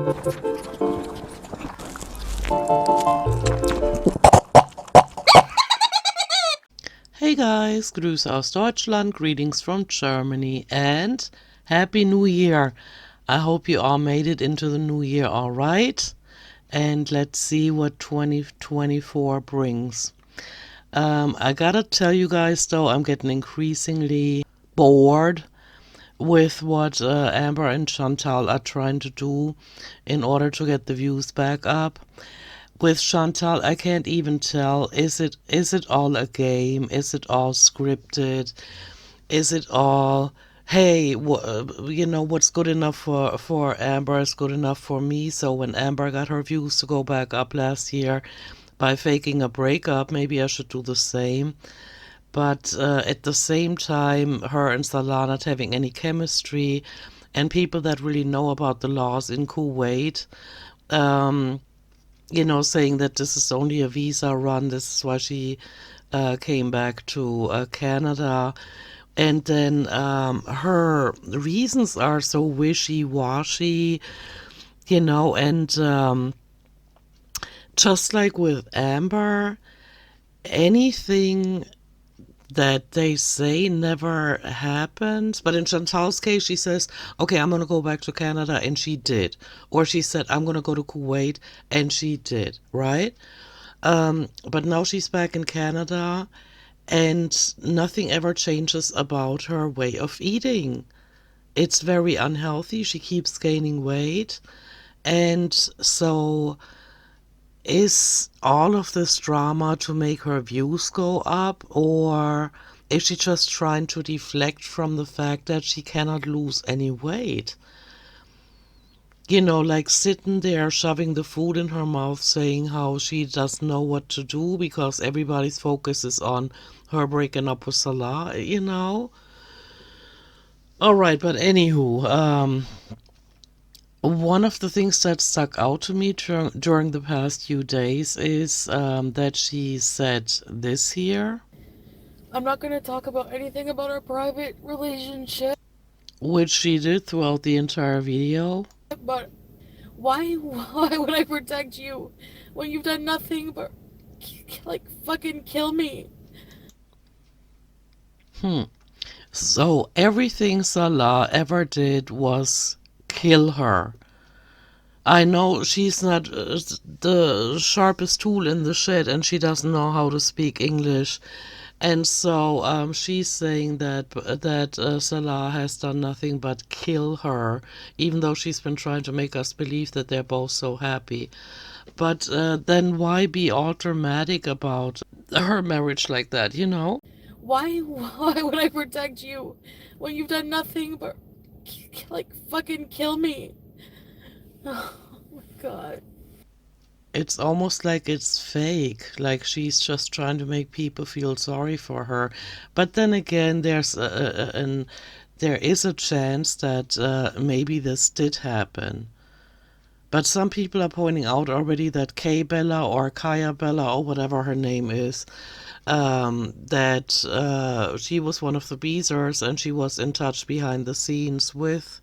Hey guys, Grüße aus Deutschland, greetings from Germany, and Happy New Year. I hope you all made it into the new year all right, and let's see what 2024 brings. I gotta tell you guys though, I'm getting increasingly bored with what Amber and Chantal are trying to do in order to get the views back up. With Chantal, I can't even tell, is it all a game? Is it all scripted? Is it all, hey, what's good enough for Amber is good enough for me? So when Amber got her views to go back up last year by faking a breakup, maybe I should do the same. But at the same time, her and Salah not having any chemistry, and people that really know about the laws in Kuwait, um, saying that this is only a visa run. This is why she came back to Canada. And then her reasons are so wishy-washy, and just like with Amber, anything that they say never happens. But in Chantal's case, she says, okay, I'm going to go back to Canada, and she did. Or she said, I'm going to go to Kuwait, and she did, right? But now she's back in Canada, and nothing ever changes about her way of eating. It's very unhealthy. She keeps gaining weight. And so is all of this drama to make her views go up, or is she just trying to deflect from the fact that she cannot lose any weight? Like sitting there shoving the food in her mouth, saying how she doesn't know what to do because everybody's focus is on her breaking up with Salah. All right, but anywho, one of the things that stuck out to me during the past few days is that she said this here, I'm not going to talk about anything about our private relationship, which she did throughout the entire video. but why would I protect you when you've done nothing but, like, fucking kill me? Hmm. So everything Salah ever did was kill her. I know she's not the sharpest tool in the shed, and she doesn't know how to speak English. And so she's saying that Salah has done nothing but kill her, even though she's been trying to make us believe that they're both so happy. But then why be all dramatic about her marriage like that? Why would I protect you when you've done nothing but, like, fucking kill me? Oh my god. It's almost like it's fake, like she's just trying to make people feel sorry for her. But then again, there is a chance that maybe this did happen. But some people are pointing out already that Kay Bella or Kaya Bella or whatever her name is, that she was one of the Beezers and she was in touch behind the scenes with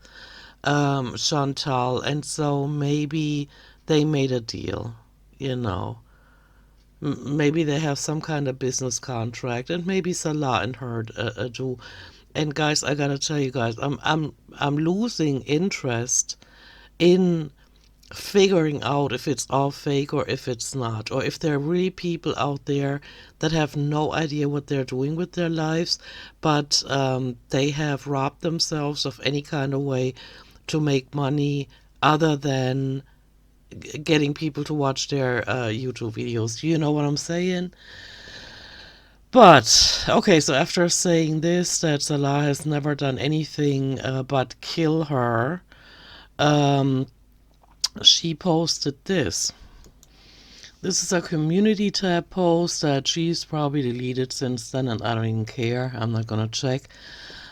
Chantal, and so maybe they made a deal, you know. Maybe they have some kind of business contract, and maybe Salah and her do. And guys, I gotta tell you guys, I'm losing interest in figuring out if it's all fake or if it's not, or if there are really people out there that have no idea what they're doing with their lives, but they have robbed themselves of any kind of way to make money other than getting people to watch their YouTube videos. You know what I'm saying? But, okay, so after saying this, that Salah has never done anything but kill her, um, she posted this. This is a community tab post that she's probably deleted since then, and I don't even care. I'm not gonna check.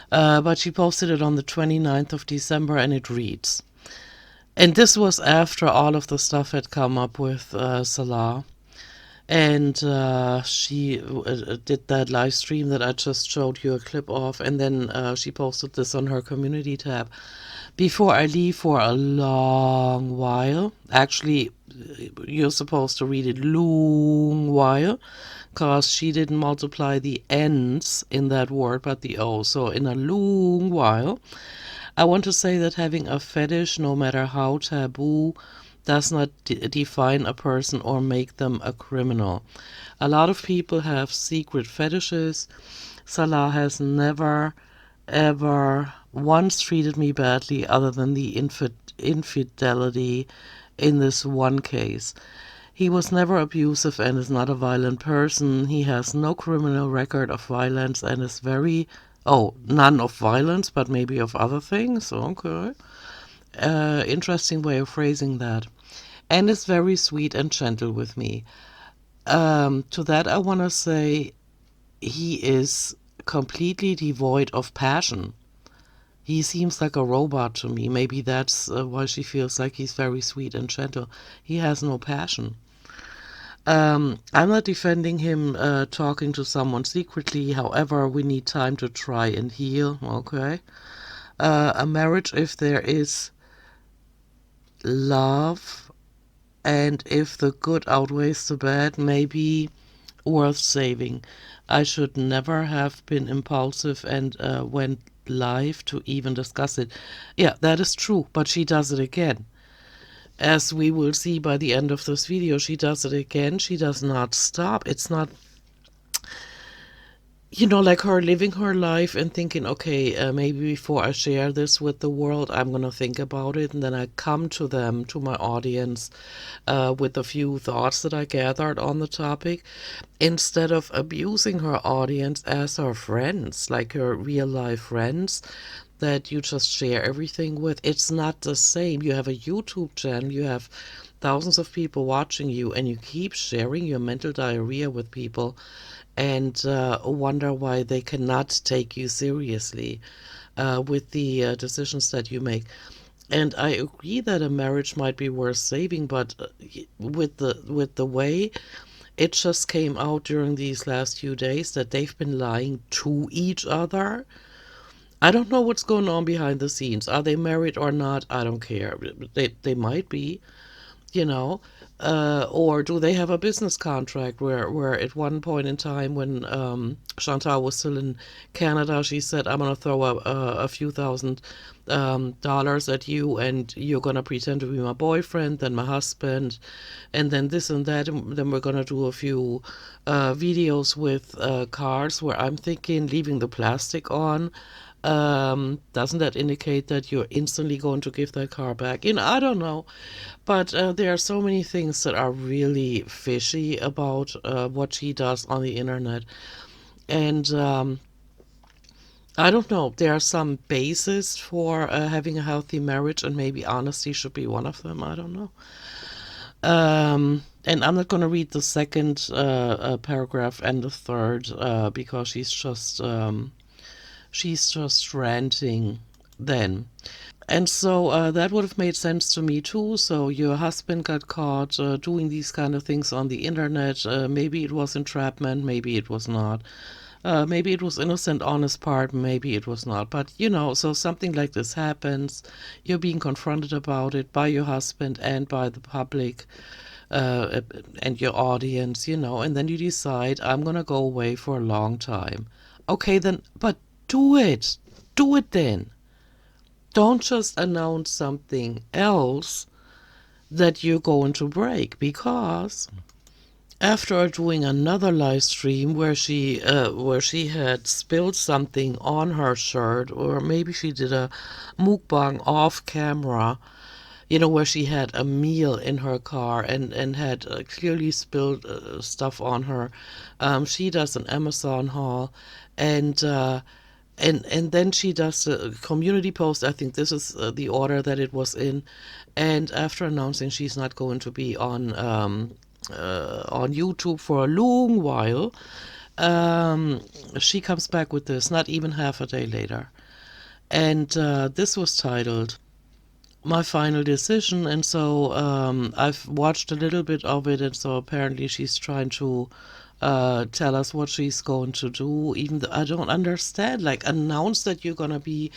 But she posted it on the 29th of December, and it reads, and this was after all of the stuff had come up with Salah. And she did that live stream that I just showed you a clip of, and then she posted this on her community tab. before I leave for a long while. Actually, you're supposed to read it long while because she didn't multiply the N's in that word but the O. So, in a long while, I want to say that having a fetish, no matter how taboo, does not define a person or make them a criminal. A lot of people have secret fetishes. Salah has never, ever once treated me badly other than the infidelity in this one case. He was never abusive and is not a violent person. He has no criminal record of violence and is very, oh, none of violence, but maybe of other things. Okay. Interesting way of phrasing that. And is very sweet and gentle with me. To that, I want to say he is completely devoid of passion. He seems like a robot to me. Maybe that's why she feels like he's very sweet and gentle. He has no passion. I'm not defending him talking to someone secretly. However, we need time to try and heal. Okay. A marriage, if there is love and if the good outweighs the bad, may be worth saving. I should never have been impulsive and went live to even discuss it. Yeah, that is true, but she does it again. As we will see by the end of this video, she does it again. She does not stop. It's not, like her living her life and thinking, okay, maybe before I share this with the world, I'm going to think about it. And then I come to them, to my audience, with a few thoughts that I gathered on the topic, instead of abusing her audience as her friends, like her real life friends that you just share everything with. It's not the same. You have a YouTube channel, you have thousands of people watching you, and you keep sharing your mental diarrhea with people and wonder why they cannot take you seriously with the decisions that you make. And I agree that a marriage might be worth saving, but with the way it just came out during these last few days that they've been lying to each other. I don't know what's going on behind the scenes. Are they married or not? I don't care. They might be, you know. Or do they have a business contract where at one point in time when Chantal was still in Canada, she said, I'm going to throw a few thousand dollars at you and you're going to pretend to be my boyfriend, then my husband, and then this and that. And then we're going to do a few videos with cars where I'm thinking leaving the plastic on. Doesn't that indicate that you're instantly going to give that car back? I don't know. But there are so many things that are really fishy about what she does on the internet. And I don't know, there are some bases for having a healthy marriage, and maybe honesty should be one of them. I don't know. And I'm not going to read the second paragraph and the third because she's just ranting then. And so that would have made sense to me too. So your husband got caught doing these kind of things on the internet. Maybe it was entrapment, maybe it was not. Maybe it was innocent on his part, maybe it was not. But so something like this happens. You're being confronted about it by your husband and by the public and your audience, and then you decide, I'm going to go away for a long time. Okay, then, but do it. Do it then. Don't just announce something else that you're going to break, because after doing another live stream where she had spilled something on her shirt, or maybe she did a mukbang off camera, where she had a meal in her car and had clearly spilled stuff on her. She does an Amazon haul, and and then she does a community post. I think this is the order that it was in. And after announcing she's not going to be on YouTube for a long while, she comes back with this, not even half a day later. And this was titled My Final Decision. And so I've watched a little bit of it, and so apparently she's trying to tell us what she's going to do. Even though I don't understand, like, announce that you're gonna be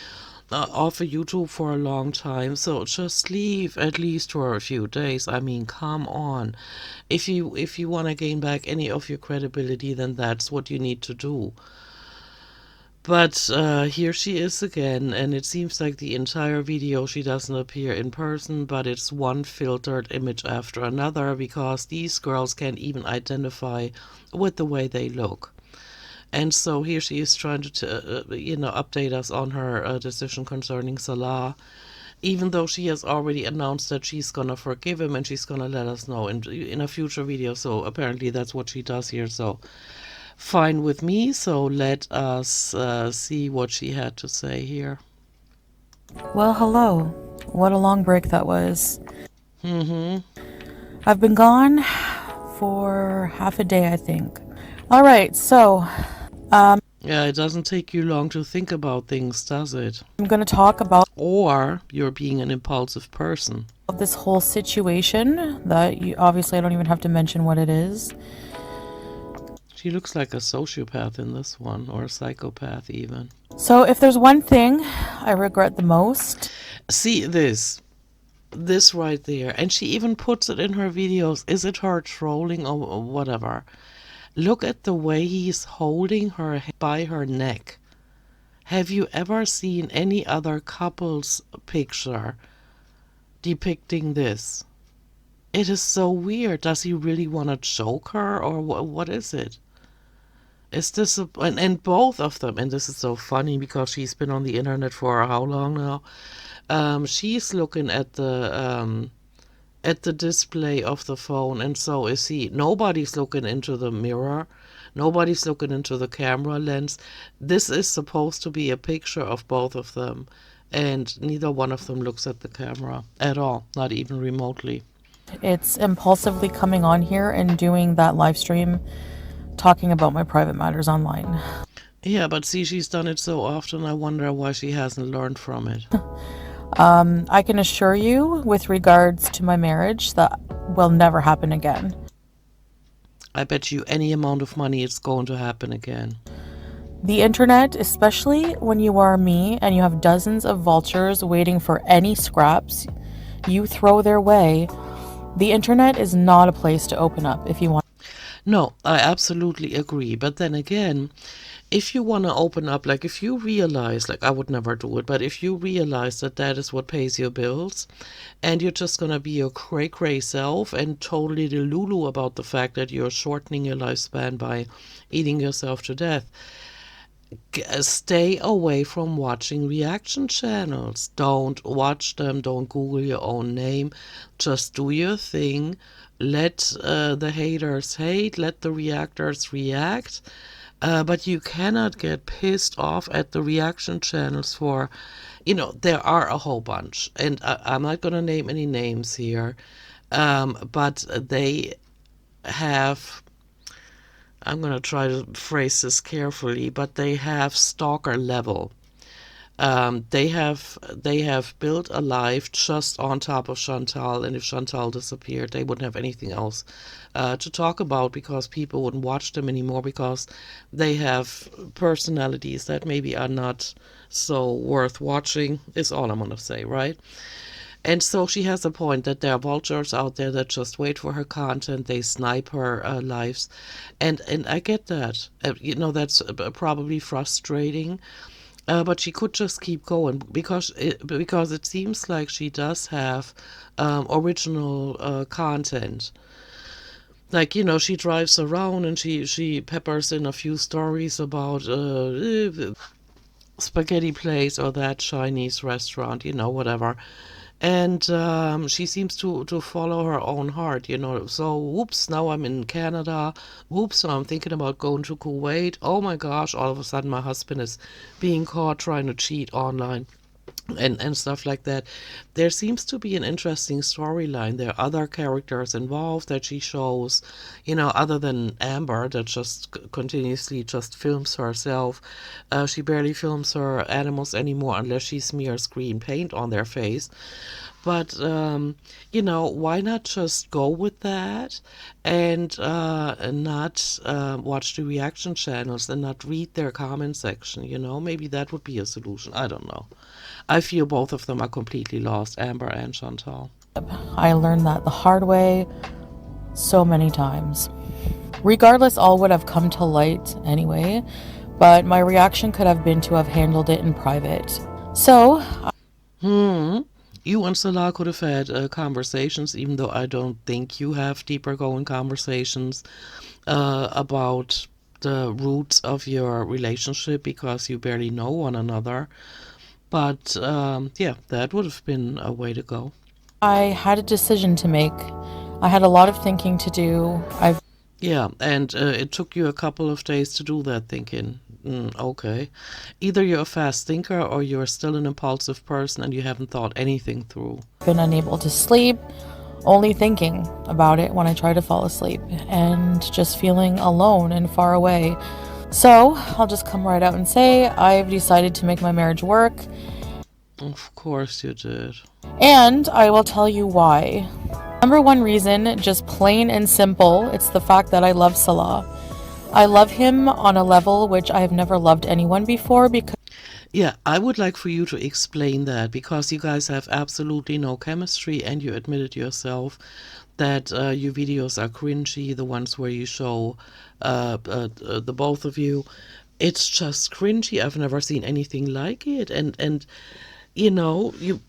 off of YouTube for a long time, so just leave at least for a few days. I mean, come on. If you want to gain back any of your credibility, then that's what you need to do. But here she is again, and it seems like the entire video she doesn't appear in person, but it's one filtered image after another because these girls can't even identify with the way they look. And so here she is trying to, update us on her decision concerning Salah, even though she has already announced that she's gonna forgive him and she's gonna let us know in a future video. So apparently that's what she does here. So fine with me. So let us see what she had to say here. Well, hello. What a long break that was. Mm-hmm. I've been gone for half a day, I think. All right, so Yeah, it doesn't take you long to think about things, does it? I'm going to talk about Or you're being an impulsive person. this whole situation that obviously I don't even have to mention what it is. She looks like a sociopath in this one, or a psychopath even. So if there's one thing I regret the most. See this right there, and she even puts it in her videos. Is it her trolling or whatever? Look at the way he's holding her by her neck. Have you ever seen any other couple's picture depicting this? It is so weird. Does he really want to choke her, or what is it? Is this and both of them, and this is so funny because she's been on the internet for how long now? She's looking at the display of the phone, and so is he. Nobody's looking into the mirror. Nobody's looking into the camera lens. This is supposed to be a picture of both of them, and neither one of them looks at the camera at all, not even remotely. It's impulsively coming on here and doing that live stream talking about my private matters online. Yeah, but see, she's done it so often, I wonder why she hasn't learned from it. I can assure you, with regards to my marriage, that will never happen again. I bet you any amount of money it's going to happen again. The internet, especially when you are me and you have dozens of vultures waiting for any scraps you throw their way, the internet is not a place to open up if you want. No, I absolutely agree. But then again, if you want to open up, like if you realize, like I would never do it, but if you realize that that is what pays your bills and you're just going to be your cray-cray self and totally delulu about the fact that you're shortening your lifespan by eating yourself to death, stay away from watching reaction channels. Don't watch them. Don't Google your own name. Just do your thing. Let the haters hate. Let the reactors react. But you cannot get pissed off at the reaction channels for, there are a whole bunch. And I'm not going to name any names here. But they have, I'm going to try to phrase this carefully, but they have stalker level. They have built a life just on top of Chantal, and if Chantal disappeared, they wouldn't have anything else to talk about because people wouldn't watch them anymore because they have personalities that maybe are not so worth watching, is all I'm gonna say, right? And so she has a point that there are vultures out there that just wait for her content. They snipe her lives, and I get that. That's probably frustrating. But she could just keep going because it seems like she does have original content. Like, she drives around and she peppers in a few stories about spaghetti place or that Chinese restaurant, whatever. And she seems to follow her own heart, So, whoops, now I'm in Canada. Whoops, now I'm thinking about going to Kuwait. Oh my gosh, all of a sudden my husband is being caught trying to cheat online. And stuff like that. There seems to be an interesting storyline. There are other characters involved that she shows, other than Amber that just continuously just films herself. She barely films her animals anymore unless she smears green paint on their face. But, why not just go with that and not watch the reaction channels and not read their comment section, Maybe that would be a solution. I don't know. I feel both of them are completely lost, Amber and Chantal. I learned that the hard way so many times. Regardless, all would have come to light anyway, but my reaction could have been to have handled it in private. So, You and Salah could have had conversations, even though I don't think you have deeper going conversations about the roots of your relationship because you barely know one another. But yeah, that would have been a way to go. I had a decision to make. I had a lot of thinking to do. Yeah, and it took you a couple of days to do that thinking. Okay. Either you're a fast thinker or you're still an impulsive person and you haven't thought anything through. Been unable to sleep, only thinking about it when I try to fall asleep, and just feeling alone and far away. So, I'll just come right out and say I've decided to make my marriage work, Of course you did. and I will tell you why. Number one reason, just plain and simple, it's the fact that I love Salah. I love him on a level which I have never loved anyone before because Yeah, I would like for you to explain that because you guys have absolutely no chemistry and you admitted yourself that your videos are cringy, the ones where you show the both of you. It's just cringy. I've never seen anything like it. And you know, you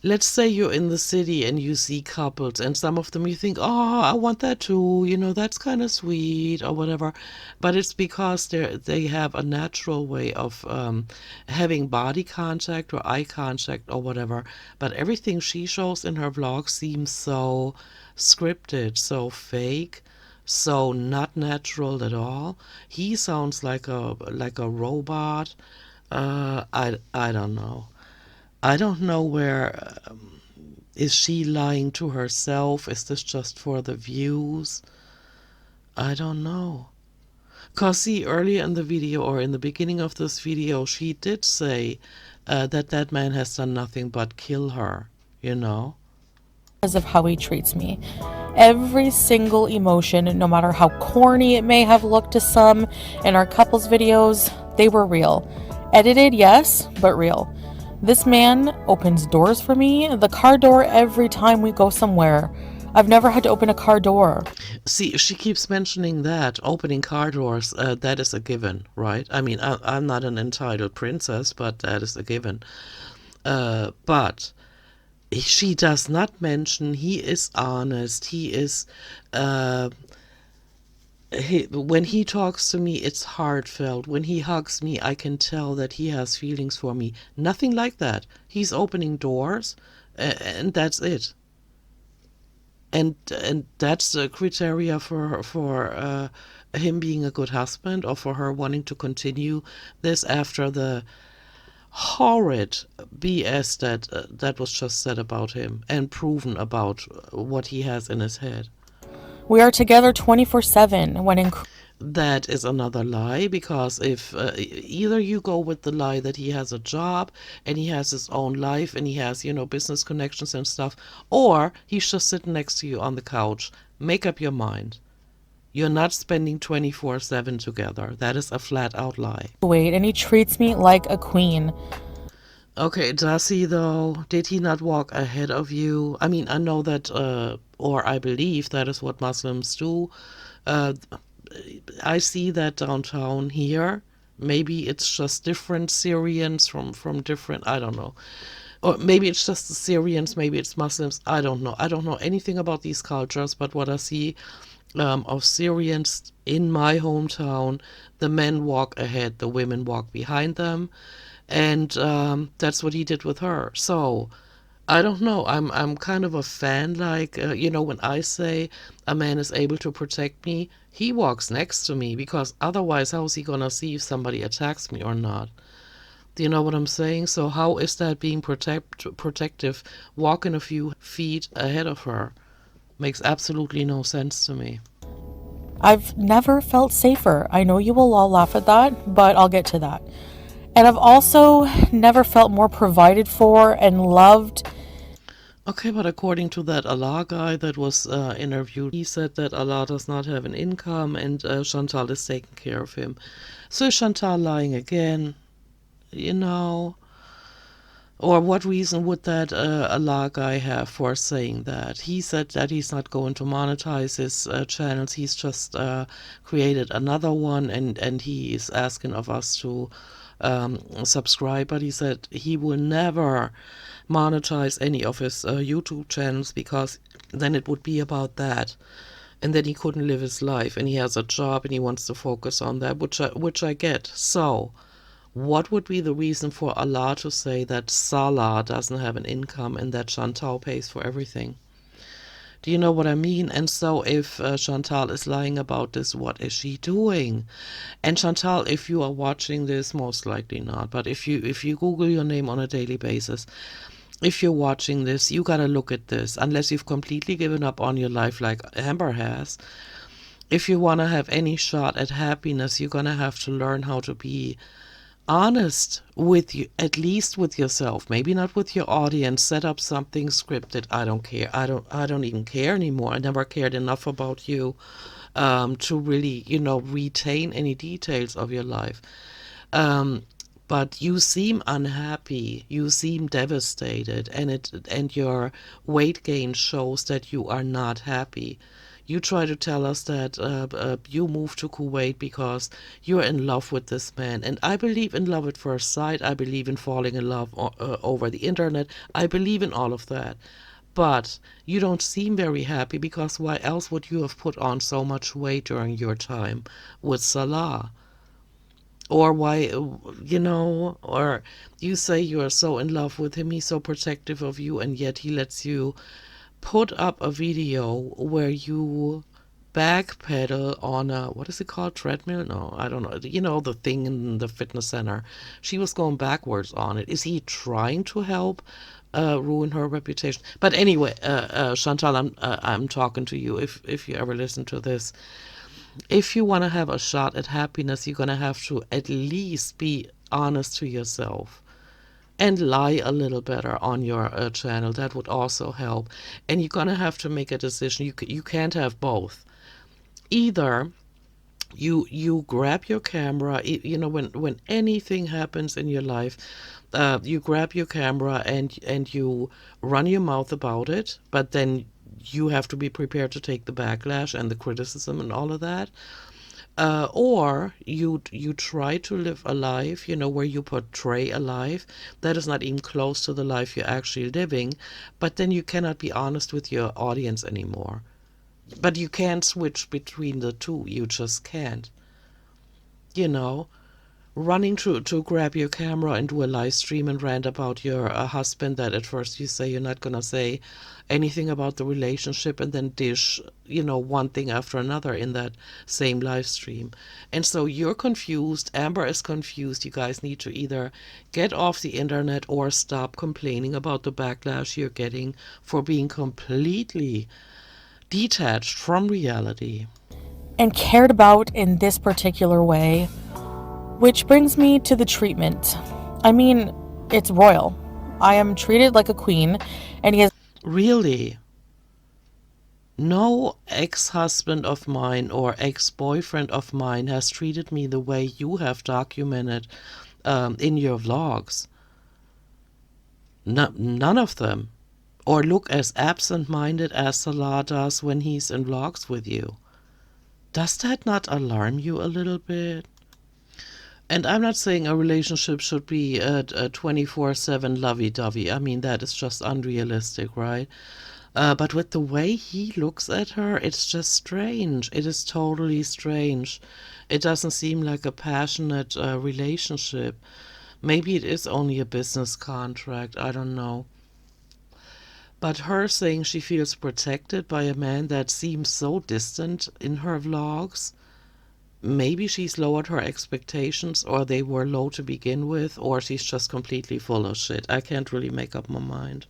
let's say you're in the city and you see couples and some of them you think, oh, I want that too, that's kind of sweet or whatever, but it's because they have a natural way of having body contact or eye contact or whatever, but everything she shows in her vlog seems so scripted, so fake, so not natural at all. He sounds like a robot. I don't know. I don't know where is she lying to herself? Is this just for the views? I don't know. Cause see, earlier in the video or in the beginning of this video, she did say that that man has done nothing but kill her, you know? of how he treats me. Every single emotion, no matter how corny it may have looked to some in our couples videos, they were real. Edited, yes, but real. This man opens doors for me, the car door every time we go somewhere. I've never had to open a car door. See, she keeps mentioning that opening car doors, that is a given, right? I mean, I'm not an entitled princess, but that is a given. But she does not mention he is honest. He is, when he talks to me, it's heartfelt. When he hugs me, I can tell that he has feelings for me. Nothing like that. He's opening doors, and that's it. And that's the criteria for him being a good husband, or for her wanting to continue this after the horrid BS that was just said about him and proven about what he has in his head. We are together 24/7 when in That is another lie, because if either you go with the lie that he has a job and he has his own life and he has, business connections and stuff, or he's just sitting next to you on the couch. Make up your mind. You're not spending 24/7 together. That is a flat out lie. Kuwait, and he treats me like a queen. Okay, does he though? Did he not walk ahead of you? I mean, I know that, or I believe that is what Muslims do. Uh, I see that downtown here. Maybe it's just different Syrians from different, I don't know. Or maybe it's just the Syrians, maybe it's Muslims. I don't know. I don't know anything about these cultures, but what I see of Syrians in my hometown, the men walk ahead, the women walk behind them, and that's what he did with her. So I don't know. I'm kind of a fan. Like when I say a man is able to protect me, he walks next to me, because otherwise, how is he gonna see if somebody attacks me or not? Do you know what I'm saying? So how is that being protective? Walking a few feet ahead of her makes absolutely no sense to me. I've never felt safer. I know you will all laugh at that, but I'll get to that. And I've also never felt more provided for and loved. Okay, but according to that Allah guy that was interviewed, he said that Allah does not have an income and Chantal is taking care of him. So is Chantal lying again? You know, Or what reason would that Allah guy have for saying that? He said that he's not going to monetize his channels. He's just created another one, and he is asking of us to subscribe. But he said he will never monetize any of his YouTube channels because then it would be about that. And then he couldn't live his life, and he has a job and he wants to focus on that, which I get. So what would be the reason for Allah to say that Salah doesn't have an income and that Chantal pays for everything? Do you know what I mean? And so if Chantal is lying about this, what is she doing? And Chantal, if you are watching this, most likely not, but if you Google your name on a daily basis, if you're watching this, you gotta look at this. Unless you've completely given up on your life like Amber has, if you want to have any shot at happiness, you're gonna have to learn how to be honest with you, at least with yourself, maybe not with your audience. Set up something scripted. I don't care. I don't even care anymore. I never cared enough about you to really, retain any details of your life. um, but you seem unhappy, you seem devastated, and your weight gain shows that you are not happy. You try to tell us that you moved to Kuwait because you're in love with this man. And I believe in love at first sight. I believe in falling in love over the internet. I believe in all of that. But you don't seem very happy because why else would you have put on so much weight during your time with Salah? Or why, or you say you are so in love with him, he's so protective of you, and yet he lets you put up a video where you backpedal on a, what is it called, treadmill? No, I don't know. The thing in the fitness center. She was going backwards on it. Is he trying to help ruin her reputation? But anyway, Chantal, I'm talking to you. If you ever listen to this, if you want to have a shot at happiness, you're going to have to at least be honest to yourself and lie a little better on your channel. That would also help. And you're going to have to make a decision. You can't have both. Either you grab your camera, when anything happens in your life, you grab your camera and you run your mouth about it, but then you have to be prepared to take the backlash and the criticism and all of that. Or you try to live a life, where you portray a life that is not even close to the life you're actually living, but then you cannot be honest with your audience anymore. But you can't switch between the two. You just can't. You know, running to grab your camera and do a live stream and rant about your husband that at first you say you're not going to say anything about the relationship, and then dish, one thing after another in that same live stream. And so you're confused. Amber is confused. You guys need to either get off the internet or stop complaining about the backlash you're getting for being completely detached from reality. and cared about in this particular way. Which brings me to the treatment. I mean, it's royal. I am treated like a queen, and he has Really? No ex-husband of mine or ex-boyfriend of mine has treated me the way you have documented in your vlogs. None of them. Or look as absent-minded as Salah does when he's in vlogs with you. Does that not alarm you a little bit? And I'm not saying a relationship should be a 24/7 lovey-dovey. I mean, that is just unrealistic, right? But with the way he looks at her, it's just strange. It is totally strange. It doesn't seem like a passionate relationship. Maybe it is only a business contract. I don't know. But her saying she feels protected by a man that seems so distant in her vlogs, maybe she's lowered her expectations, or they were low to begin with, or she's just completely full of shit. I can't really make up my mind.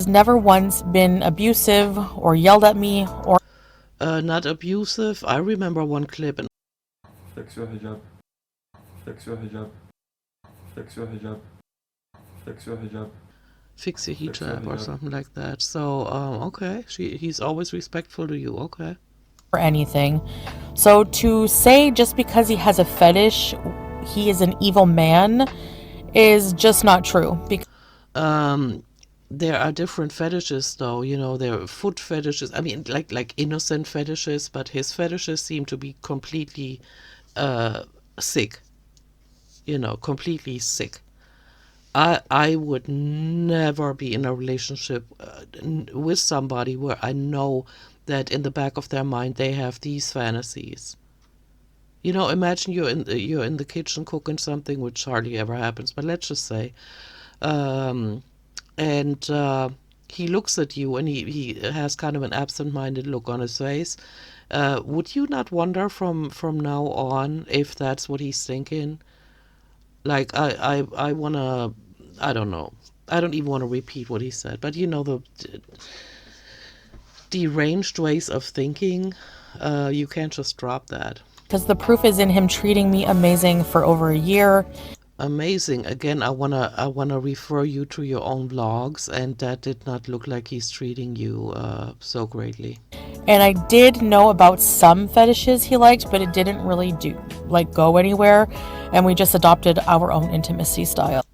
never once been abusive or yelled at me or Not abusive. I remember one clip. And fix your hijab, fix your hijab, fix your hijab, fix your hijab. fix your Fix your hijab or hijab. something like that. So, okay, he's always respectful to you. Okay. anything. So to say just because he has a fetish, he is an evil man is just not true. Because Um, there are different fetishes, though. There are foot fetishes. I mean, like innocent fetishes, but his fetishes seem to be completely uh, sick. Completely sick. I would never be in a relationship with somebody where I know that in the back of their mind they have these fantasies. Imagine you're in the kitchen cooking something, which hardly ever happens, but let's just say, um, and he looks at you and he has kind of an absent-minded look on his face. Would you not wonder from now on if that's what he's thinking? Like I wanna, I don't know. I don't even want to repeat what he said, but the deranged ways of thinking, you can't just drop that. because the proof is in him treating me amazing for over a year. Amazing. Again, I wanna refer you to your own blogs, and that did not look like he's treating you so greatly. And I did know about some fetishes he liked, but it didn't really go anywhere. And we just adopted our own intimacy style.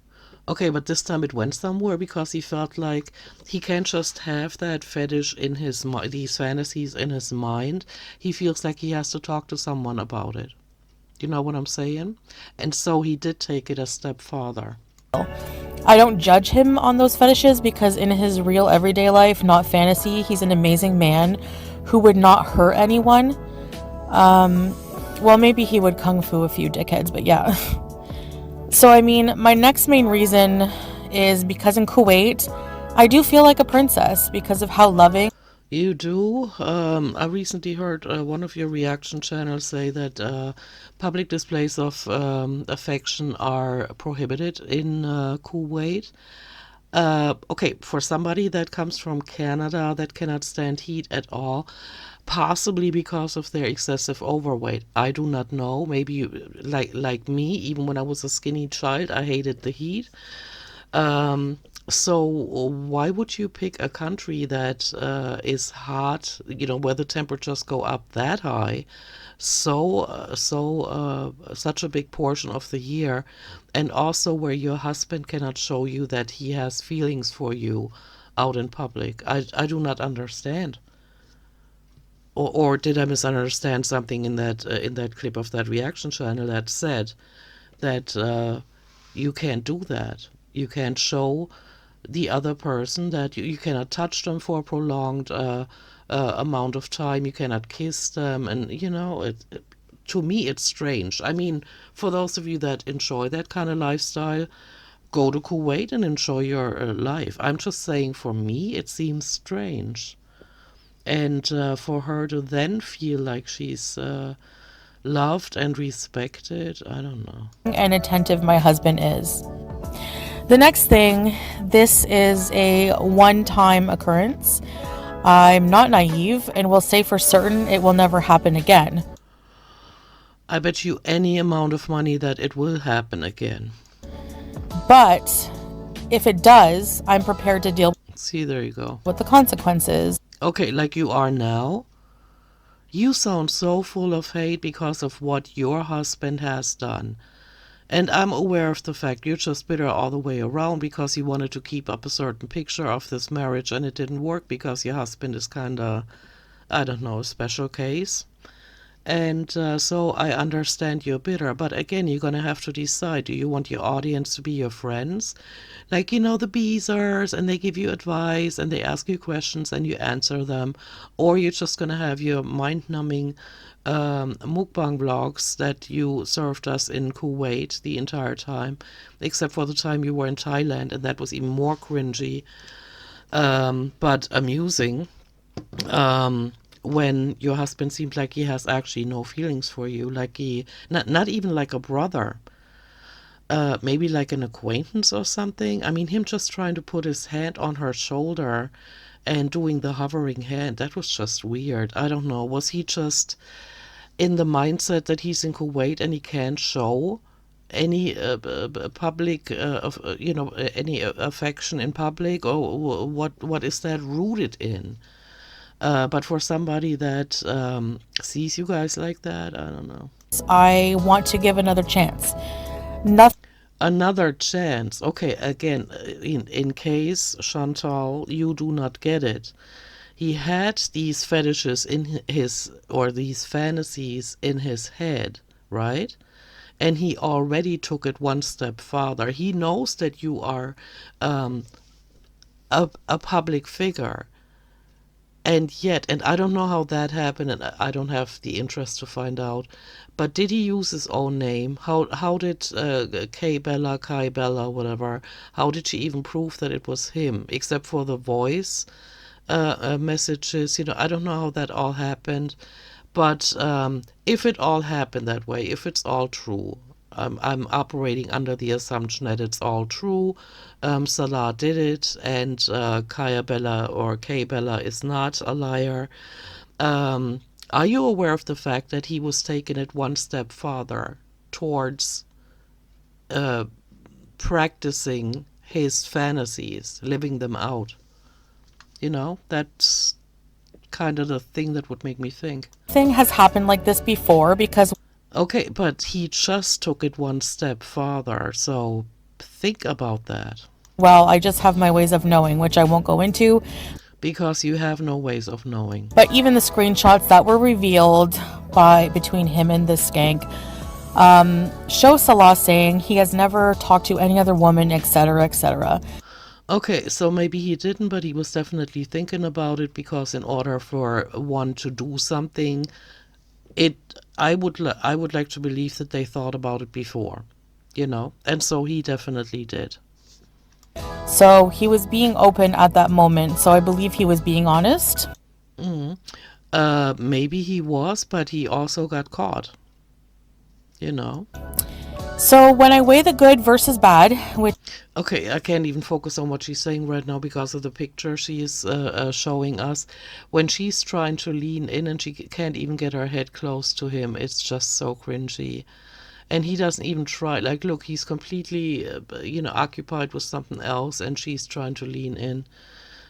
Okay, but this time it went somewhere because he felt like he can't just have that fetish in his these fantasies in his mind. He feels like he has to talk to someone about it. You know what I'm saying? And so he did take it a step farther. I don't judge him on those fetishes because in his real everyday life, not fantasy, he's an amazing man who would not hurt anyone. Well, maybe he would kung fu a few dickheads, but yeah. So, I mean, my next main reason is because in Kuwait, I do feel like a princess because of how loving. You do? I recently heard one of your reaction channels say that public displays of affection are prohibited in Kuwait. Okay, for somebody that comes from Canada that cannot stand heat at all, possibly because of their excessive overweight. I do not know. Maybe like me, even when I was a skinny child, I hated the heat. So why would you pick a country that is hot, where the temperatures go up that high, such a big portion of the year, and also where your husband cannot show you that he has feelings for you out in public? I do not understand. Or did I misunderstand something in that clip of that reaction channel that said that you can't do that? You can't show the other person that you cannot touch them for a prolonged amount of time. You cannot kiss them, and to me it's strange. I mean, for those of you that enjoy that kind of lifestyle, go to Kuwait and enjoy your life. I'm just saying, for me it seems strange. And for her to then feel like she's loved and respected, I don't know. And attentive my husband is. The next thing, this is a one-time occurrence. I'm not naive and will say for certain it will never happen again. I bet you any amount of money that it will happen again. But if it does, I'm prepared to deal See, there you go. with the consequences. Okay, like you are now. You sound so full of hate because of what your husband has done. And I'm aware of the fact you're just bitter all the way around because you wanted to keep up a certain picture of this marriage and it didn't work because your husband is kind of, I don't know, a special case. And so I understand you're bitter, but again, you're going to have to decide. Do you want your audience to be your friends? Like, the Beezers, and they give you advice and they ask you questions and you answer them. Or you're just going to have your mind-numbing mukbang vlogs that you served us in Kuwait the entire time, except for the time you were in Thailand, and that was even more cringy, but amusing. When your husband seems like he has actually no feelings for you, like he, not even like a brother, maybe like an acquaintance or something. I mean, him just trying to put his hand on her shoulder and doing the hovering hand, that was just weird. I don't know. Was he just in the mindset that he's in Kuwait and he can't show any public, any affection in public, or what is that rooted in? But for somebody that sees you guys like that, I don't know. I want to give another chance. Nothing another chance. Okay, again, in case, Chantal, you do not get it. He had these fetishes in his, or these fantasies in his head, right? And he already took it one step farther. He knows that you are um, a public figure. And yet, and I don't know how that happened, and I don't have the interest to find out. But did he use his own name? How did Kay Bella, Kai Bella, whatever? How did she even prove that it was him, except for the voice messages? I don't know how that all happened. But if it all happened that way, if it's all true, I'm operating under the assumption that it's all true. Salah did it, and Kaya Bella or Kay Bella is not a liar. Um, are you aware of the fact that he was taking it one step farther towards uh, practicing his fantasies, living them out? That's kind of the thing that would make me think. Thing has happened like this before because, Okay, but he just took it one step farther, so think about that. well, I just have my ways of knowing, which I won't go into. Because you have no ways of knowing. But even the screenshots that were revealed between him and this skank show Salah saying he has never talked to any other woman, etc., etc. Okay, so maybe he didn't, but he was definitely thinking about it, because in order for one to do something, I would like to believe that they thought about it before, and so he definitely did. So he was being open at that moment. So I believe he was being honest. Maybe he was, but he also got caught. So when I weigh the good versus bad, which Okay, I can't even focus on what she's saying right now because of the picture she is showing us. When she's trying to lean in and she can't even get her head close to him, it's just so cringy. And he doesn't even try. Like, look, he's completely, occupied with something else, and she's trying to lean in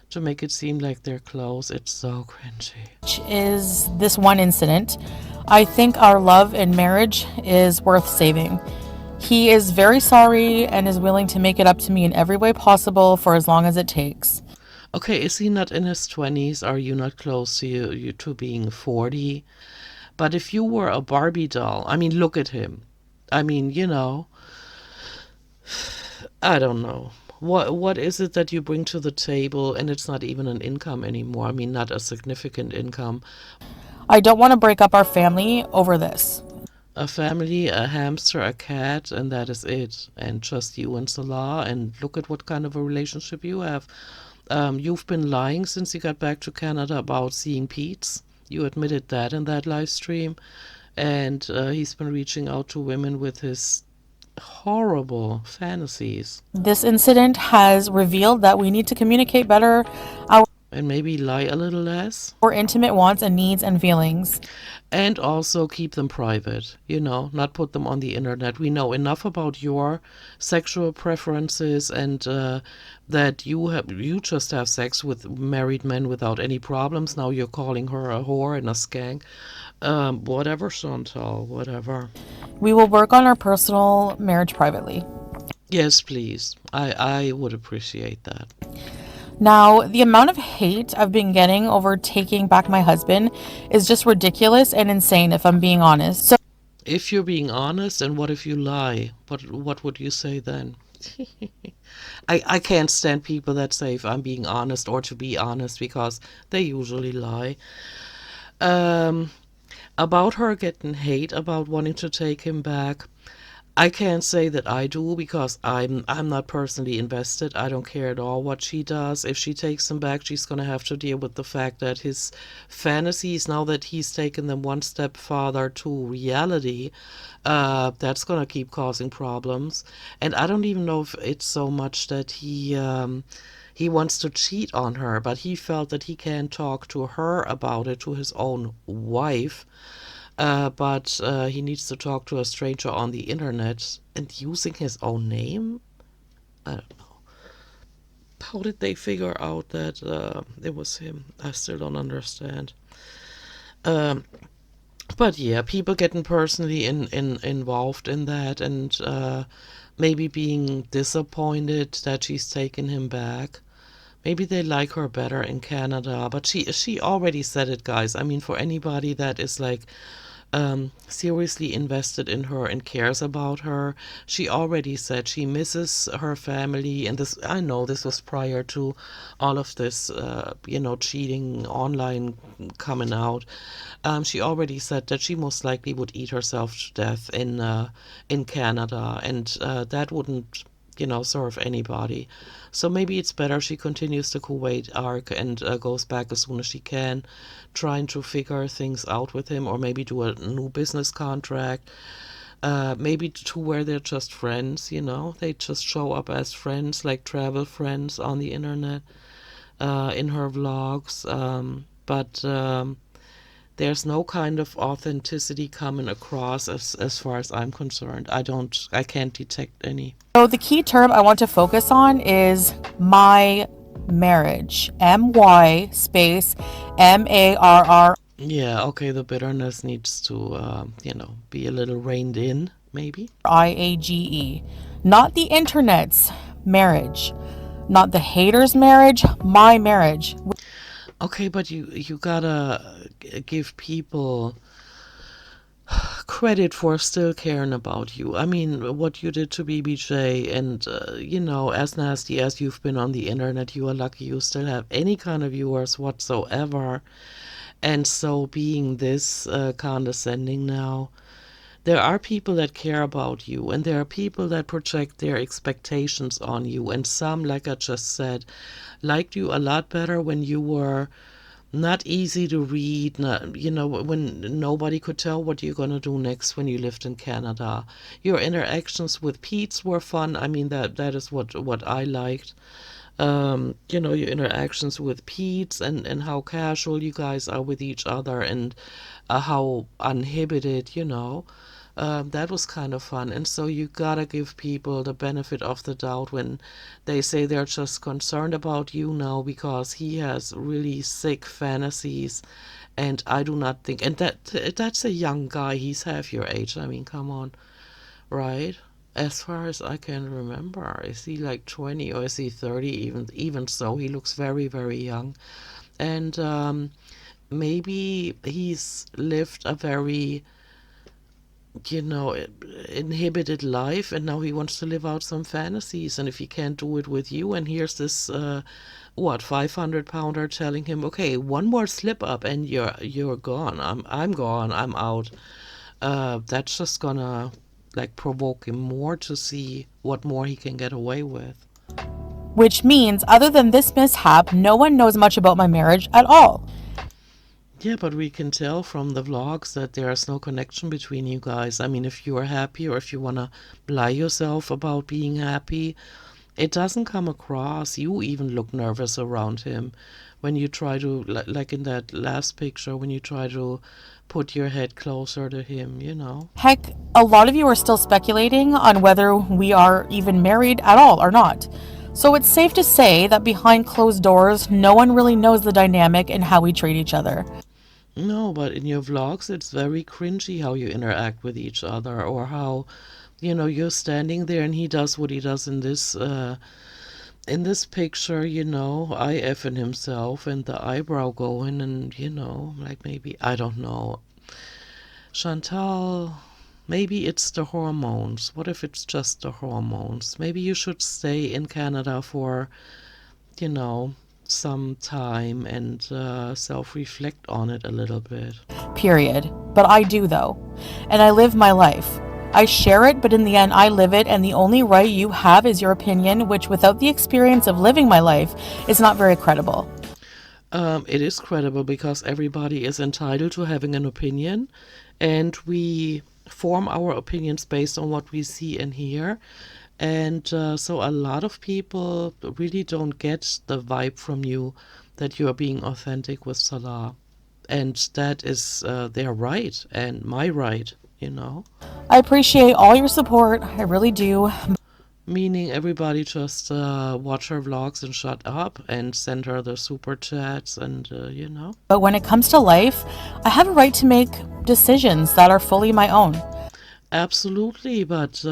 to make it seem like they're close. It's so cringy. is this one incident, I think our love and marriage is worth saving. He is very sorry and is willing to make it up to me in every way possible for as long as it takes. Okay, is he not in his 20s? Are you not close to you to being 40? But if you were a Barbie doll, I mean, look at him. I mean, I don't know. What is it that you bring to the table, and it's not even an income anymore? I mean, not a significant income. I don't want to break up our family over this. A family, a hamster, a cat, and that is it. And just you and Salah, and look at what kind of a relationship you have. You've been lying since you got back to Canada about seeing Pete's. You admitted that in that live stream. And he's been reaching out to women with his horrible fantasies. This incident has revealed that we need to communicate better And maybe lie a little less. our intimate wants and needs and feelings. And also keep them private, not put them on the internet. We know enough about your sexual preferences, and that you just have sex with married men without any problems. Now you're calling her a whore and a skank. Whatever, Chantal, whatever. We will work on our personal marriage privately. Yes, please. I would appreciate that. Now, the amount of hate I've been getting over taking back my husband is just ridiculous and insane, if I'm being honest. So, If you're being honest, and what if you lie? What would you say then? I can't stand people that say if I'm being honest or to be honest, because they usually lie. About her getting hate about wanting to take him back, I can't say that I do, because I'm not personally invested. I don't care at all what she does. If she takes him back, she's gonna have to deal with the fact that his fantasies, now that he's taken them one step farther to reality, that's gonna keep causing problems. And I don't even know if it's so much that he wants to cheat on her, but he felt that he can't talk to her about it, to his own wife. But he needs to talk to a stranger on the internet, and using his own name? I don't know. How did they figure out that it was him? I still don't understand. Um, but yeah, people getting personally involved in that, and maybe being disappointed that she's taken him back. Maybe they like her better in Canada, but she already said it, guys. I mean, for anybody that is like seriously invested in her and cares about her, she already said she misses her family. And this, I know this was prior to all of this, cheating online coming out. She already said that she most likely would eat herself to death in Canada, and that wouldn't, serve anybody. So maybe it's better she continues the Kuwait arc and goes back as soon as she can, trying to figure things out with him, or maybe do a new business contract. Maybe to where they're just friends, they just show up as friends, like travel friends on the internet, in her vlogs. But there's no kind of authenticity coming across as far as I'm concerned. I can't detect any. So the key term I want to focus on is my marriage. MY space MARR. Yeah, okay, the bitterness needs to, be a little reined in, maybe. IAGE. Not the internet's marriage. Not the hater's marriage, my marriage. Okay, but you gotta give people credit for still caring about you. I mean, what you did to BBJ, and as nasty as you've been on the internet, you are lucky you still have any kind of viewers whatsoever. And so being this condescending now, there are people that care about you, and there are people that project their expectations on you. And some, like I just said, liked you a lot better when you were not easy to read, when nobody could tell what you're going to do next when you lived in Canada. Your interactions with Pete's were fun. I mean, that is what I liked. Your interactions with Pete's, and how casual you guys are with each other, and how uninhibited, that was kind of fun. And so you gotta give people the benefit of the doubt when they say they're just concerned about you now because he has really sick fantasies. And I do not think, and that's a young guy. He's half your age. I mean, come on, right? As far as I can remember, is he like 20 or is he 30? Even so, he looks very, very young. And maybe he's lived a very, inhibited life, and now he wants to live out some fantasies. And if he can't do it with you, and here's this 500-pounder telling him, okay, one more slip up and you're gone. I'm gone. I'm out. That's just gonna like provoke him more to see what more he can get away with. Which means, other than this mishap, no one knows much about my marriage at all. Yeah, but we can tell from the vlogs that there's no connection between you guys. I mean, if you are happy, or if you want to lie yourself about being happy, it doesn't come across. You even look nervous around him when you try to, like in that last picture, when you try to put your head closer to him. Heck, a lot of you are still speculating on whether we are even married at all or not. So it's safe to say that behind closed doors, no one really knows the dynamic and how we treat each other. No, but in your vlogs, it's very cringy how you interact with each other, or how, you're standing there and he does what he does in this picture, eye effing himself and the eyebrow going, and, like maybe, I don't know. Chantal, maybe it's the hormones. What if it's just the hormones? Maybe you should stay in Canada for, you know, some time and self-reflect on it a little bit. Period. But I do, though. And I live my life. I share it, but in the end, I live it, and the only right you have is your opinion, which, without the experience of living my life, is not very credible. It is credible because everybody is entitled to having an opinion, and we form our opinions based on what we see and hear. And so a lot of people really don't get the vibe from you that you are being authentic with Salah. And that is their right and my right, I appreciate all your support. I really do. Meaning everybody just watch her vlogs and shut up and send her the super chats and. But when it comes to life, I have a right to make decisions that are fully my own. Absolutely, but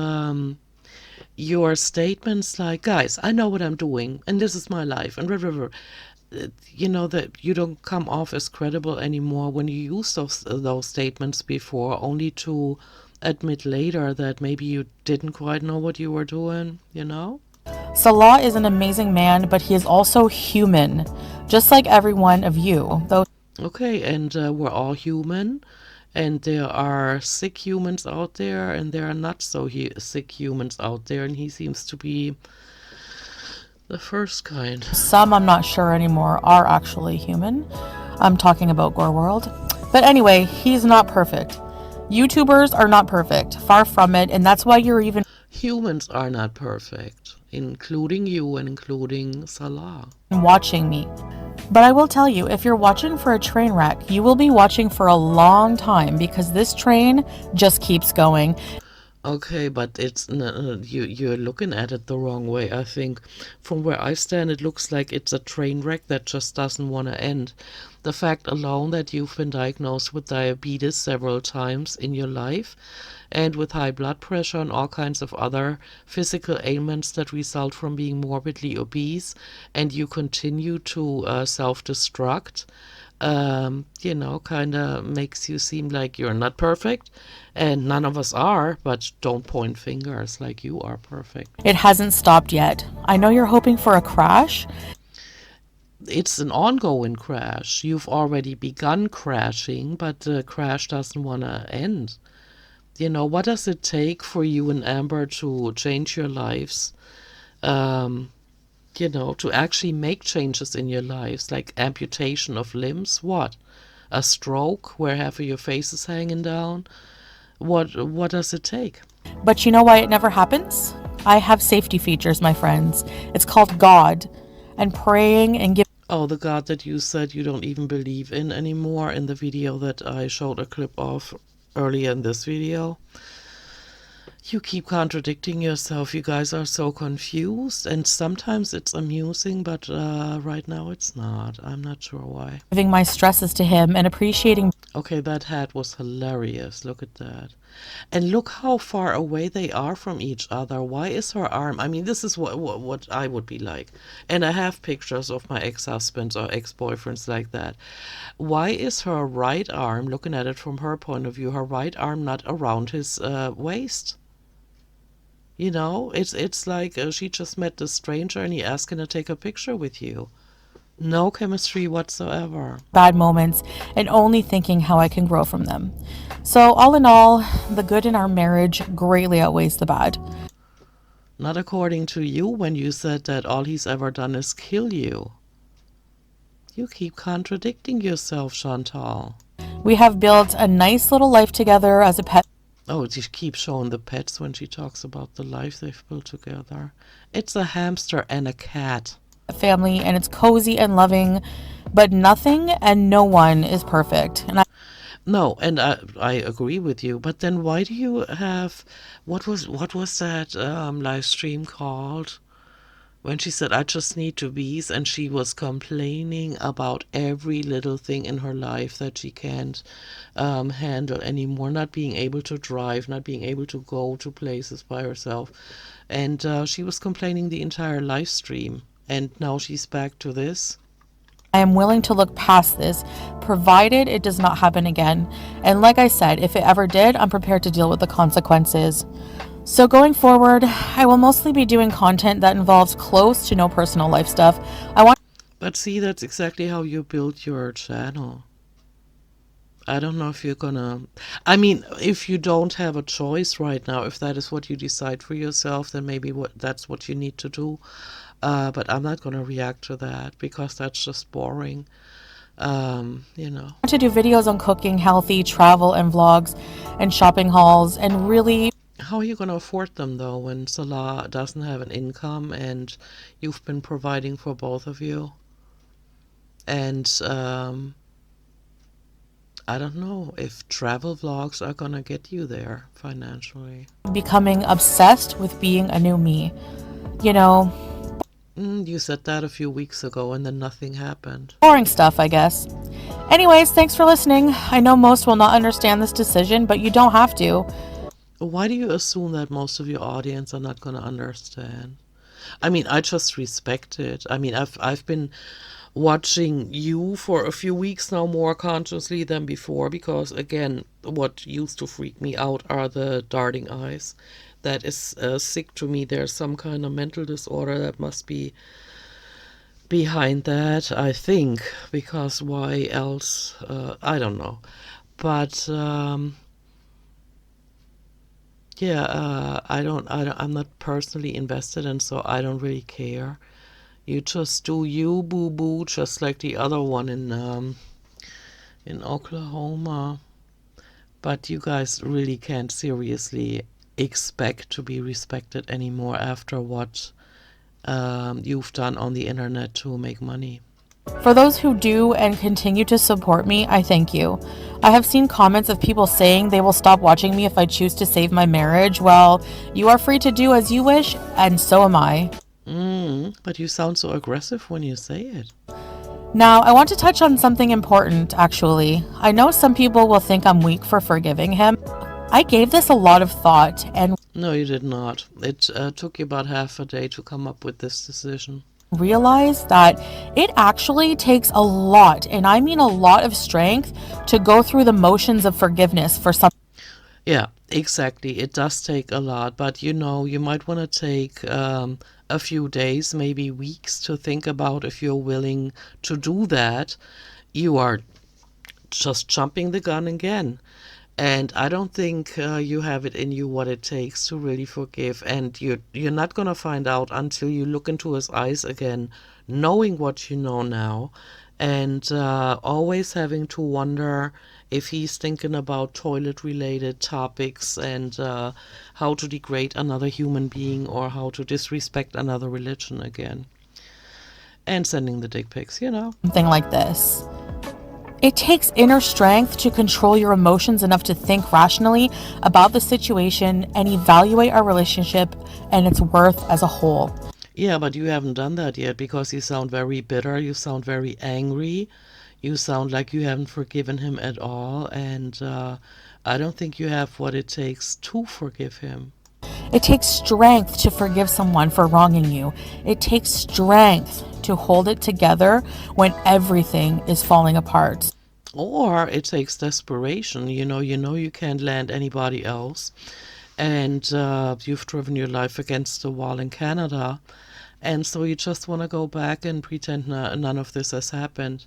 your statements like, guys, I know what I'm doing and this is my life and blah, blah, blah, you know that you don't come off as credible anymore when you use those statements before, only to admit later that maybe you didn't quite know what you were doing, you know? Salah is an amazing man, but he is also human, just like every one of you, though. Okay, and we're all human, and there are sick humans out there, and there are not so sick humans out there, and he seems to be the first kind. Some, I'm not sure anymore, are actually human. I'm talking about Gore World. But anyway, he's not perfect. YouTubers are not perfect, far from it, and that's why you're even Humans are not perfect, including you and including Salah. watching me. But I will tell you, if you're watching for a train wreck, you will be watching for a long time because this train just keeps going. Okay, but you're looking at it the wrong way. I think from where I stand, it looks like it's a train wreck that just doesn't want to end. The fact alone that you've been diagnosed with diabetes several times in your life and with high blood pressure and all kinds of other physical ailments that result from being morbidly obese, and you continue to self-destruct, you know, kind of makes you seem like you're not perfect, and none of us are, but don't point fingers like you are perfect. It hasn't stopped yet. I know you're hoping for a crash. It's an ongoing crash. You've already begun crashing, but the crash doesn't want to end. You know, what does it take for you and Amber to change your lives? You know, to actually make changes in your lives, like amputation of limbs? What? A stroke where half of your face is hanging down? What does it take? But you know why it never happens? I have safety features, my friends. It's called God. And praying and giving. Oh, the God that you said you don't even believe in anymore in the video that I showed a clip of earlier in this video. You keep contradicting yourself. You guys are so confused, and sometimes it's amusing, but right now it's not. I'm not sure why. Giving my stresses to him and appreciating. Okay, that hat was hilarious. Look at that. And look how far away they are from each other. Why is her arm? I mean, this is what I would be like. And I have pictures of my ex-husbands or ex-boyfriends like that. Why is her right arm, looking at it from her point of view, her right arm not around his waist? You know, it's like she just met this stranger and he asking to take a picture with you. No chemistry whatsoever. Bad moments and only thinking how I can grow from them. So all in all, the good in our marriage greatly outweighs the bad. Not according to you when you said that all he's ever done is kill you. You keep contradicting yourself, Chantal. We have built a nice little life together as a pet. Oh, she keeps showing the pets when she talks about the life they've built together. It's a hamster and a cat. Family, and it's cozy and loving, but nothing and no one is perfect. No, and I agree with you. But then why do you have what was that live stream called? When she said, I just need to be, and she was complaining about every little thing in her life that she can't handle anymore, not being able to drive, not being able to go to places by herself. And she was complaining the entire live stream. And now she's back to this. I am willing to look past this, provided it does not happen again. And like I said, if it ever did, I'm prepared to deal with the consequences. So going forward, I will mostly be doing content that involves close to no personal life stuff. But see, that's exactly how you build your channel. I don't know if you're gonna... I mean, if you don't have a choice right now, if that is what you decide for yourself, then maybe that's what you need to do. But I'm not gonna react to that because that's just boring. You know. I want to do videos on cooking, healthy, travel, and vlogs, and shopping hauls, and really... How are you going to afford them, though, when Salah doesn't have an income and you've been providing for both of you? And I don't know if travel vlogs are going to get you there financially. Becoming obsessed with being a new me. You know... You said that a few weeks ago and then nothing happened. Boring stuff, I guess. Anyways, thanks for listening. I know most will not understand this decision, but you don't have to. Why do you assume that most of your audience are not going to understand? I mean, I just respect it. I mean, I've been watching you for a few weeks now more consciously than before because, again, what used to freak me out are the darting eyes. That is sick to me. There's some kind of mental disorder that must be behind that, I think, because why else? I don't know. But yeah, I'm not personally invested, and so I don't really care. You just do you, boo boo, just like the other one in Oklahoma. But you guys really can't seriously expect to be respected anymore after what you've done on the internet to make money. For those who do and continue to support me, I thank you. I have seen comments of people saying they will stop watching me if I choose to save my marriage. Well, you are free to do as you wish, and so am I. But you sound so aggressive when you say it. Now, I want to touch on something important, actually. I know some people will think I'm weak for forgiving him. I gave this a lot of thought and No, you did not. It took you about half a day to come up with this decision. realized that it actually takes a lot, and I mean a lot of strength, to go through the motions of forgiveness for some. Yeah, exactly. It does take a lot, but you might want to take a few days, maybe weeks, to think about if you're willing to do that. You are just jumping the gun again. And I don't think you have it in you what it takes to really forgive. And you're not going to find out until you look into his eyes again, knowing what you know now, and always having to wonder if he's thinking about toilet-related topics and how to degrade another human being or how to disrespect another religion again. And sending the dick pics. Something like this. It takes inner strength to control your emotions enough to think rationally about the situation and evaluate our relationship and its worth as a whole. Yeah, but you haven't done that yet because you sound very bitter, you sound very angry, you sound like you haven't forgiven him at all, and I don't think you have what it takes to forgive him. It takes strength to forgive someone for wronging you. It takes strength to hold it together when everything is falling apart. Or it takes desperation. You know you can't land anybody else, and you've driven your life against the wall in Canada, and so you just want to go back and pretend none of this has happened.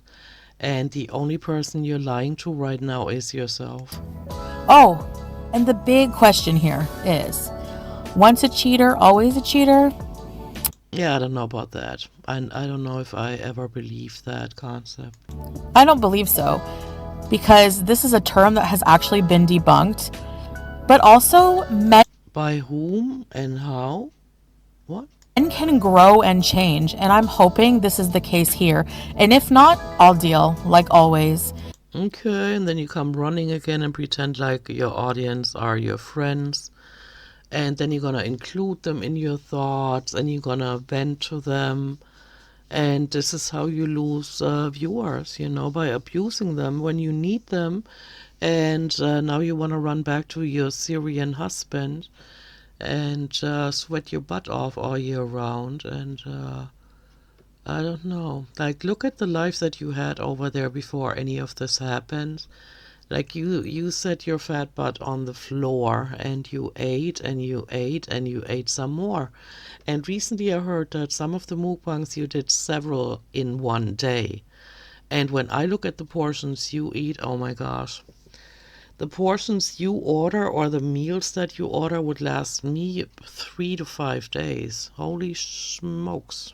And the only person you're lying to right now is yourself. Oh, and the big question here is, once a cheater, always a cheater? Yeah, I don't know about that. I don't know if I ever believed that concept. I don't believe so, because this is a term that has actually been debunked. But also, men By whom and how? What? can grow and change, and I'm hoping this is the case here. And if not, I'll deal, like always. Okay, and then you come running again and pretend like your audience are your friends. And then you're gonna include them in your thoughts and you're gonna vent to them. And this is how you lose viewers, by abusing them when you need them. And now you want to run back to your Syrian husband and sweat your butt off all year round. And I don't know. Like, look at the life that you had over there before any of this happened. Like, you set your fat butt on the floor and you ate and you ate and you ate some more. And recently I heard that some of the mukbangs you did several in one day. And when I look at the portions you eat, oh my gosh. The portions you order or the meals that you order would last me 3 to 5 days. Holy smokes.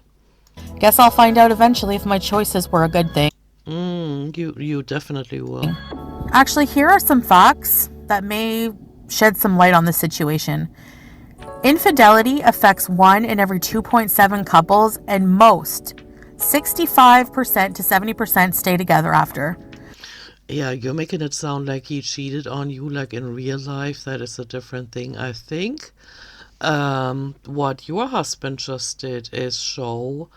Guess I'll find out eventually if my choices were a good thing. You definitely will. Actually, here are some facts that may shed some light on the situation. Infidelity affects 1 in every 2.7 couples, and most, 65% to 70%, stay together after. Yeah, you're making it sound like he cheated on you, like in real life. That is a different thing, I think. What your husband just did is show,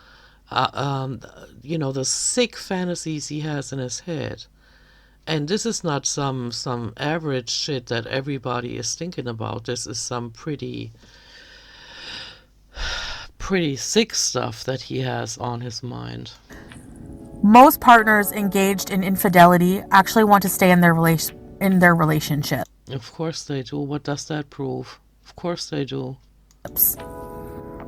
the sick fantasies he has in his head. And this is not some average shit that everybody is thinking about. This is some pretty sick stuff that he has on his mind. Most partners engaged in infidelity actually want to stay in their relationship. Of course they do. What does that prove? Of course they do.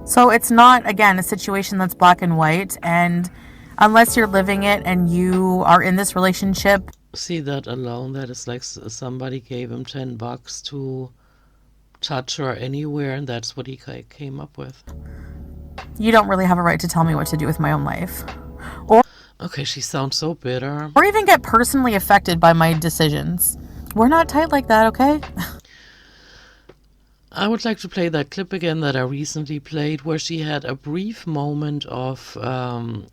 So it's not, again, a situation that's black and white, and unless you're living it and you are in this relationship. See, that alone, that is like somebody gave him $10 to touch her anywhere, and that's what he came up with. You don't really have a right to tell me what to do with my own life. Okay, she sounds so bitter. Or even get personally affected by my decisions. We're not tight like that, okay? I would like to play that clip again that I recently played where she had a brief moment of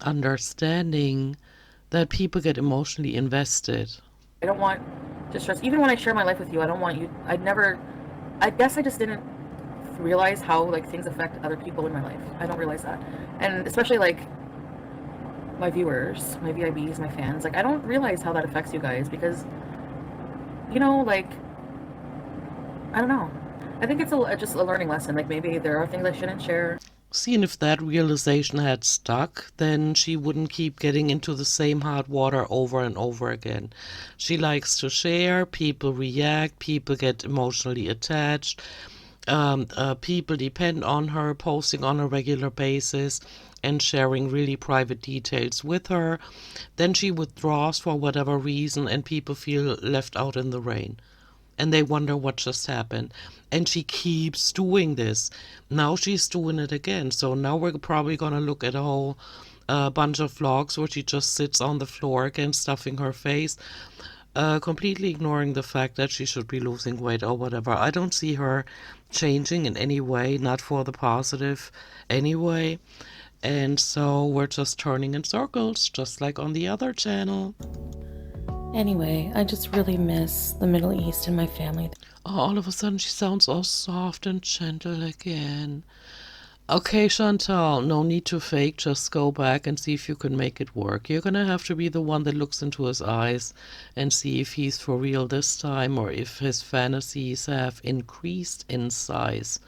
understanding that people get emotionally invested. I don't want distress. Even when I share my life with you, I don't want you. I guess I just didn't realize how like things affect other people in my life. I don't realize that. And especially like my viewers, my VIBs, my fans. Like I don't realize how that affects you guys because, you know, like, I don't know. I think it's just a learning lesson. Like maybe there are things I shouldn't share. See, and if that realization had stuck, then she wouldn't keep getting into the same hot water over and over again. She likes to share, people react, people get emotionally attached, people depend on her, posting on a regular basis and sharing really private details with her. Then she withdraws for whatever reason and people feel left out in the rain. And they wonder what just happened. And she keeps doing this. Now she's doing it again. So now we're probably going to look at a whole bunch of vlogs where she just sits on the floor again, stuffing her face, completely ignoring the fact that she should be losing weight or whatever. I don't see her changing in any way, not for the positive anyway. And so we're just turning in circles, just like on the other channel. Anyway, I just really miss the Middle East and my family. Oh, all of a sudden she sounds all soft and gentle again. Okay, Chantal, no need to fake. Just go back and see if you can make it work. You're gonna have to be the one that looks into his eyes and see if he's for real this time or if his fantasies have increased in size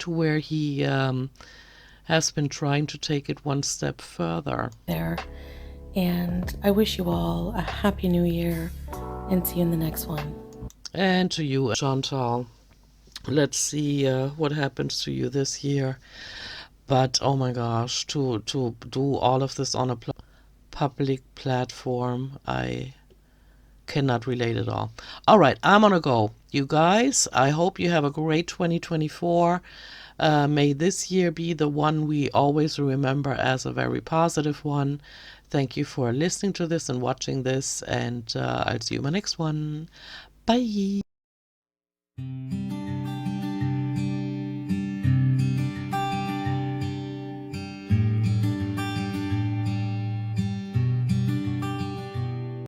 to where he has been trying to take it one step further. There. And I wish you all a happy new year and see you in the next one. And to you, Chantal. Let's see what happens to you this year. But oh my gosh, to do all of this on a public platform, I cannot relate at all. All right, I'm gonna go. You guys, I hope you have a great 2024. May this year be the one we always remember as a very positive one. Thank you for listening to this and watching this, and I'll see you in my next one. Bye.